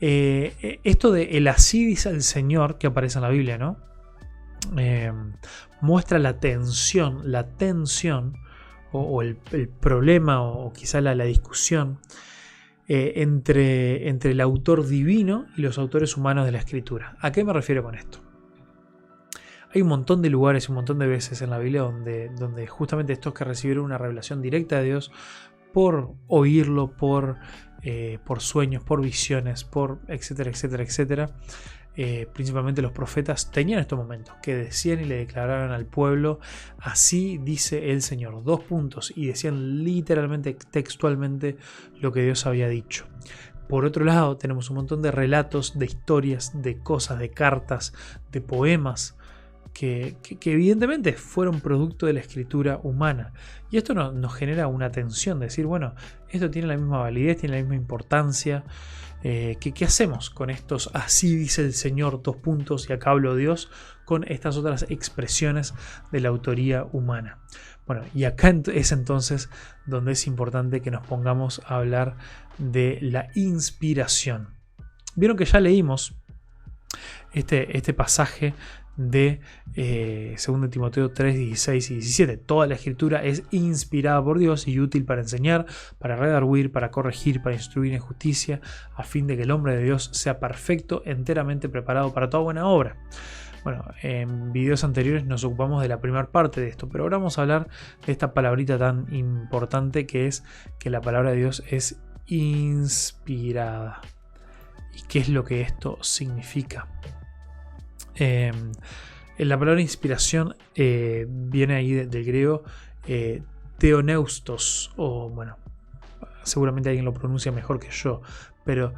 Esto de el así dice el Señor que aparece en la Biblia, ¿no? Muestra la tensión o el problema o quizá la discusión entre el autor divino y los autores humanos de la Escritura. ¿A qué me refiero con esto? Hay un montón de lugares, un montón de veces en la Biblia donde justamente estos que recibieron una revelación directa de Dios por oírlo, por sueños, por visiones, por etcétera, etcétera, etcétera. Principalmente los profetas tenían estos momentos que decían y le declaraban al pueblo: así dice el Señor, y decían literalmente, textualmente lo que Dios había dicho. Por otro lado, tenemos un montón de relatos, de historias, de cosas, de cartas, de poemas que evidentemente fueron producto de la escritura humana. Y esto nos genera una tensión de decir, bueno, esto tiene la misma validez, tiene la misma importancia. ¿Qué hacemos con estos así dice el Señor, y acá hablo Dios, con estas otras expresiones de la autoría humana? Bueno, y acá es entonces donde es importante que nos pongamos a hablar de la inspiración. Vieron que ya leímos este pasaje de 2 Timoteo 3, 16 y 17. Toda la escritura es inspirada por Dios y útil para enseñar, para redarguir, para corregir, para instruir en justicia, a fin de que el hombre de Dios sea perfecto, enteramente preparado para toda buena obra. Bueno, en videos anteriores nos ocupamos de la primera parte de esto, pero ahora vamos a hablar de esta palabrita tan importante que es que la palabra de Dios es inspirada. ¿Y qué es lo que esto significa? La palabra inspiración viene ahí del griego theoneustos, o bueno, seguramente alguien lo pronuncia mejor que yo, pero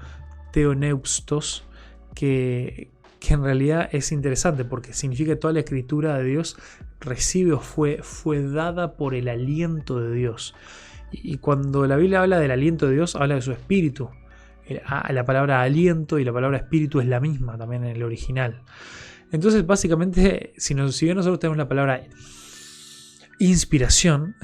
theoneustos, que en realidad es interesante porque significa que toda la escritura de Dios recibe o fue dada por el aliento de Dios. Y cuando la Biblia habla del aliento de Dios, habla de su espíritu. La palabra aliento y la palabra espíritu es la misma también en el original. Entonces, básicamente, si bien nosotros tenemos la palabra inspiración,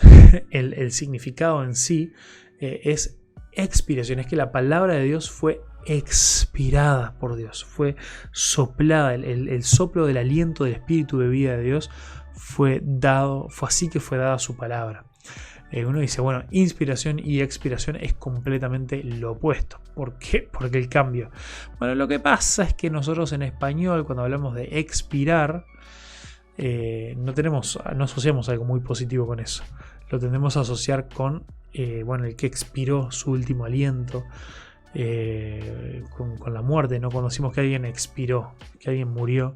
el significado en sí es expiración. Es que la palabra de Dios fue expirada por Dios, fue soplada. El soplo del aliento del espíritu de vida de Dios fue así que fue dada su palabra. Uno dice, bueno, inspiración y expiración es completamente lo opuesto. ¿Por qué? Porque el cambio. Bueno, lo que pasa es que nosotros en español, cuando hablamos de expirar, no asociamos algo muy positivo con eso. Lo tendemos a asociar con el que expiró su último aliento, con la muerte, ¿no? Cuando decimos que alguien expiró, que alguien murió.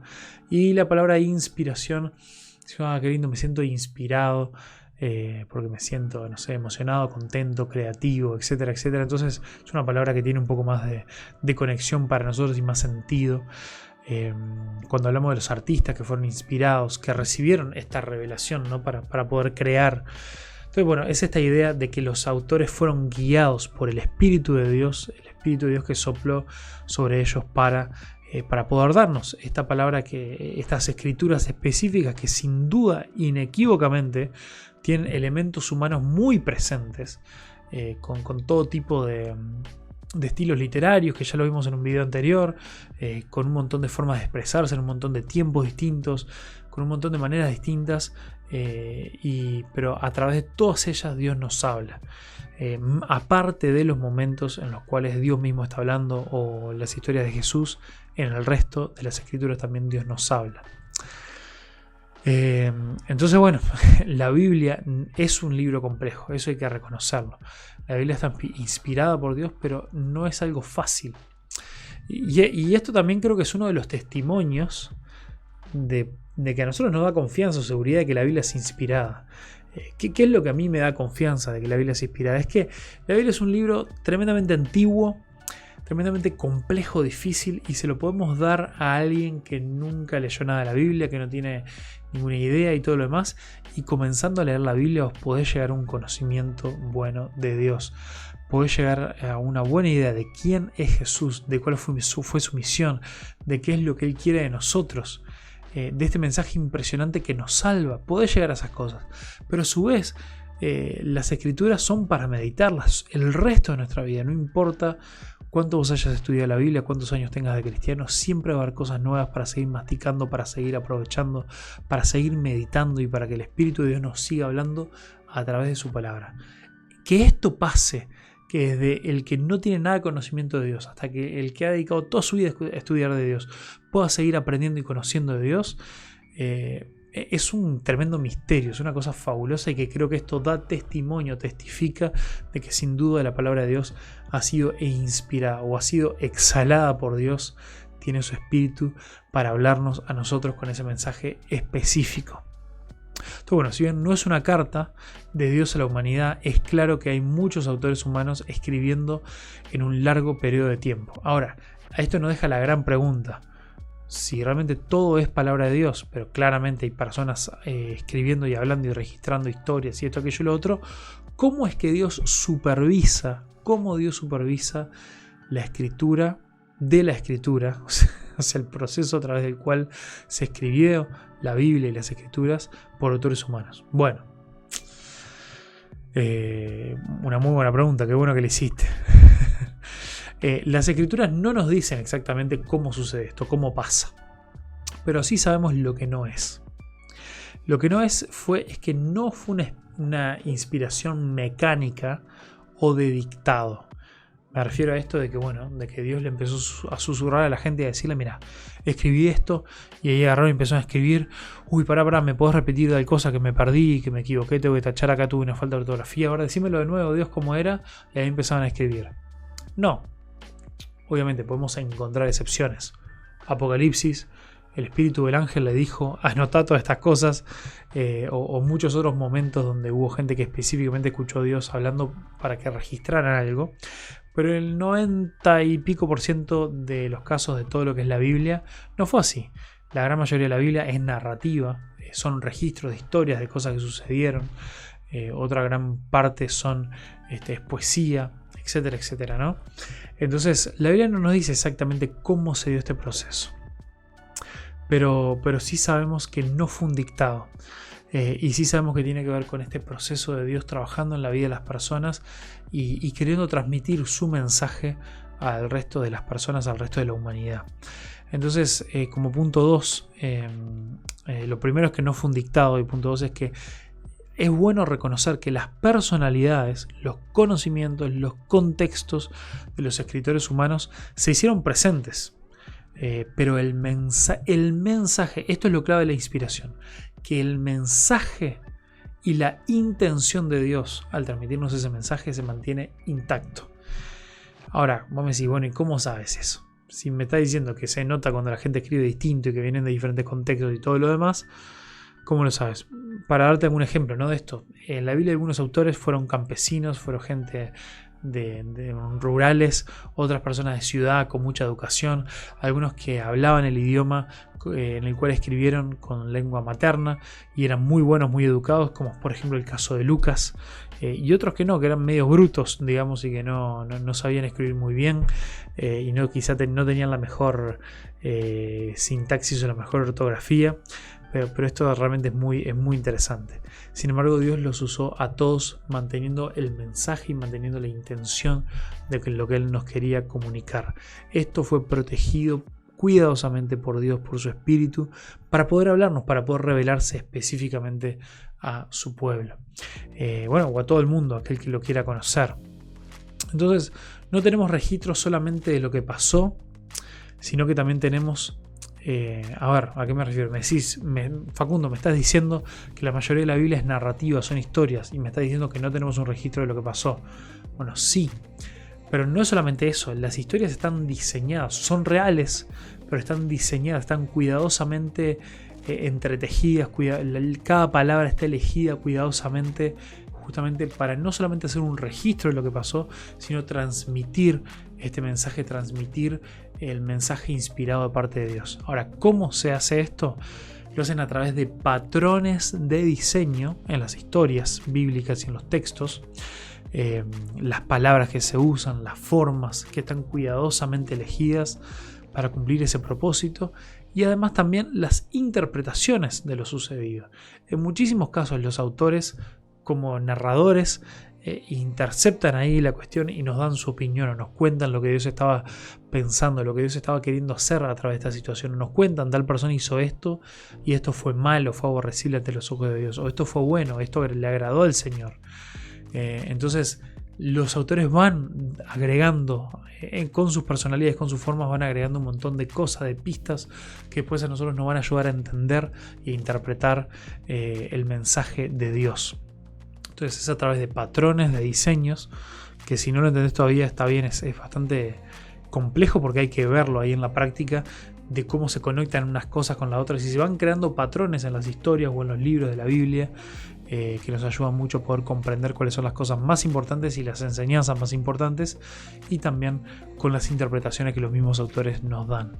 Y la palabra inspiración, qué lindo, me siento inspirado. Porque me siento, no sé, emocionado, contento, creativo, etcétera, etcétera. Entonces es una palabra que tiene un poco más de conexión para nosotros y más sentido. Cuando hablamos de los artistas que fueron inspirados, que recibieron esta revelación, ¿no? para poder crear. Entonces, bueno, es esta idea de que los autores fueron guiados por el Espíritu de Dios, el Espíritu de Dios que sopló sobre ellos para poder darnos esta palabra, estas escrituras específicas que sin duda, inequívocamente, tienen elementos humanos muy presentes, con todo tipo de estilos literarios, que ya lo vimos en un video anterior, con un montón de formas de expresarse, en un montón de tiempos distintos, con un montón de maneras distintas, pero a través de todas ellas Dios nos habla. Aparte de los momentos en los cuales Dios mismo está hablando, o las historias de Jesús, en el resto de las escrituras también Dios nos habla. Entonces, bueno, la Biblia es un libro complejo, eso hay que reconocerlo. La Biblia está inspirada por Dios, pero no es algo fácil. Y esto también creo que es uno de los testimonios de que a nosotros nos da confianza o seguridad de que la Biblia es inspirada. ¿Qué es lo que a mí me da confianza de que la Biblia es inspirada? Es que la Biblia es un libro tremendamente antiguo, tremendamente complejo, difícil, y se lo podemos dar a alguien que nunca leyó nada de la Biblia, que no tiene ninguna idea y todo lo demás, y comenzando a leer la Biblia os podés llegar a un conocimiento bueno de Dios. Podés llegar a una buena idea de quién es Jesús, de cuál fue su misión, de qué es lo que Él quiere de nosotros, de este mensaje impresionante que nos salva. Podés llegar a esas cosas, pero a su vez las escrituras son para meditarlas el resto de nuestra vida. No importa cuánto vos hayas estudiado la Biblia, cuántos años tengas de cristiano, siempre va a haber cosas nuevas para seguir masticando, para seguir aprovechando, para seguir meditando y para que el Espíritu de Dios nos siga hablando a través de su palabra. Que esto pase, que desde el que no tiene nada de conocimiento de Dios hasta que el que ha dedicado toda su vida a estudiar de Dios pueda seguir aprendiendo y conociendo de Dios, es un tremendo misterio, es una cosa fabulosa, y que creo que esto da testimonio, testifica de que sin duda la palabra de Dios ha sido inspirada o ha sido exhalada por Dios, tiene su espíritu para hablarnos a nosotros con ese mensaje específico. Entonces, bueno, si bien no es una carta de Dios a la humanidad, es claro que hay muchos autores humanos escribiendo en un largo periodo de tiempo. Ahora, a esto nos deja la gran pregunta: si realmente todo es palabra de Dios, pero claramente hay personas escribiendo y hablando y registrando historias y esto, aquello y lo otro, ¿cómo es que Dios supervisa? ¿Cómo Dios supervisa la escritura de la escritura? O sea, el proceso a través del cual se escribió la Biblia y las escrituras por autores humanos. Bueno, una muy buena pregunta, qué bueno que le hiciste. Las escrituras no nos dicen exactamente cómo sucede esto, cómo pasa, pero sí sabemos lo que no es. Lo que no es es que no fue una inspiración mecánica o de dictado. Me refiero a esto de que, bueno, de que Dios le empezó a susurrar a la gente y a decirle: mira, escribí esto, y ahí agarraron y empezaron a escribir: uy, pará, ¿me podés repetir tal cosa que me perdí, que me equivoqué, tengo que tachar acá, tuve una falta de ortografía, ahora decímelo de nuevo, Dios, cómo era, y ahí empezaban a escribir. No. Obviamente podemos encontrar excepciones. Apocalipsis, el espíritu del ángel le dijo: anotá todas estas cosas, o muchos otros momentos donde hubo gente que específicamente escuchó a Dios hablando para que registraran algo. Pero el 90 y pico % de los casos de todo lo que es la Biblia no fue así. La gran mayoría de la Biblia es narrativa, son registros de historias, de cosas que sucedieron. Otra gran parte es poesía, etcétera, etcétera, ¿no? Entonces, la Biblia no nos dice exactamente cómo se dio este proceso, pero sí sabemos que no fue un dictado, y sí sabemos que tiene que ver con este proceso de Dios trabajando en la vida de las personas y queriendo transmitir su mensaje al resto de las personas, al resto de la humanidad. Entonces, como punto 2, lo primero es que no fue un dictado, y punto 2 es que es bueno reconocer que las personalidades, los conocimientos, los contextos de los escritores humanos se hicieron presentes. Pero el mensaje, esto es lo clave de la inspiración, que el mensaje y la intención de Dios al transmitirnos ese mensaje se mantiene intacto. Ahora, vos me decís: bueno, ¿y cómo sabes eso? Si me está diciendo que se nota cuando la gente escribe distinto y que vienen de diferentes contextos y todo lo demás, ¿cómo lo sabes? Para darte algún ejemplo, ¿no?, de esto. En la Biblia algunos autores fueron campesinos, fueron gente de rurales, otras personas de ciudad con mucha educación, algunos que hablaban el idioma en el cual escribieron con lengua materna y eran muy buenos, muy educados, como por ejemplo el caso de Lucas, y otros que no, que eran medios brutos, digamos, y que no sabían escribir muy bien, y quizá no tenían la mejor sintaxis o la mejor ortografía. Pero esto realmente es muy interesante. Sin embargo, Dios los usó a todos manteniendo el mensaje y manteniendo la intención de lo que Él nos quería comunicar. Esto fue protegido cuidadosamente por Dios, por su Espíritu, para poder hablarnos, para poder revelarse específicamente a su pueblo. O a todo el mundo, aquel que lo quiera conocer. Entonces, no tenemos registros solamente de lo que pasó, sino que también tenemos... ¿a qué me refiero? Me decís, Facundo, me estás diciendo que la mayoría de la Biblia es narrativa, son historias, y me estás diciendo que no tenemos un registro de lo que pasó. Bueno, sí, pero no es solamente eso. Las historias están diseñadas, son reales, pero están diseñadas, están cuidadosamente entretejidas, cada palabra está elegida cuidadosamente, justamente para no solamente hacer un registro de lo que pasó, sino transmitir este mensaje, transmitir el mensaje inspirado de parte de Dios. Ahora, ¿cómo se hace esto? Lo hacen a través de patrones de diseño en las historias bíblicas y en los textos, las palabras que se usan, las formas que están cuidadosamente elegidas para cumplir ese propósito, y además también las interpretaciones de lo sucedido. En muchísimos casos los autores como narradores interceptan ahí la cuestión y nos dan su opinión, o nos cuentan lo que Dios estaba pensando, lo que Dios estaba queriendo hacer a través de esta situación. Nos cuentan, tal persona hizo esto y esto fue malo, fue aborrecible ante los ojos de Dios, o esto fue bueno, esto le agradó al Señor. Entonces los autores van agregando con sus personalidades, con sus formas, van agregando un montón de cosas, de pistas que después a nosotros nos van a ayudar a entender e interpretar el mensaje de Dios. Entonces es a través de patrones, de diseños, que si no lo entendés todavía está bien, es bastante complejo porque hay que verlo ahí en la práctica de cómo se conectan unas cosas con las otras y se van creando patrones en las historias o en los libros de la Biblia que nos ayudan mucho a poder comprender cuáles son las cosas más importantes y las enseñanzas más importantes, y también con las interpretaciones que los mismos autores nos dan.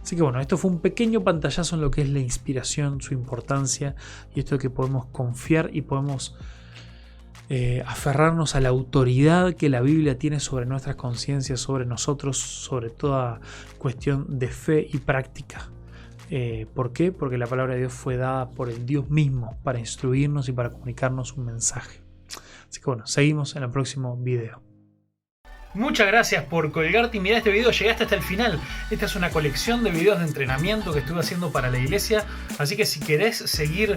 Así que bueno, esto fue un pequeño pantallazo en lo que es la inspiración, su importancia y esto de que podemos confiar y podemos aferrarnos a la autoridad que la Biblia tiene sobre nuestras conciencias, sobre nosotros, sobre toda cuestión de fe y práctica. ¿Por qué? Porque la palabra de Dios fue dada por el Dios mismo para instruirnos y para comunicarnos un mensaje. Así que bueno, seguimos en el próximo video. Muchas gracias por colgarte y mirar este video, llegaste hasta el final. Esta es una colección de videos de entrenamiento que estuve haciendo para la iglesia, así que si querés seguir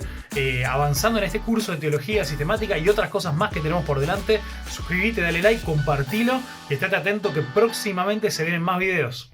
avanzando en este curso de teología sistemática y otras cosas más que tenemos por delante, suscríbete, dale like, compartilo y estate atento que próximamente se vienen más videos.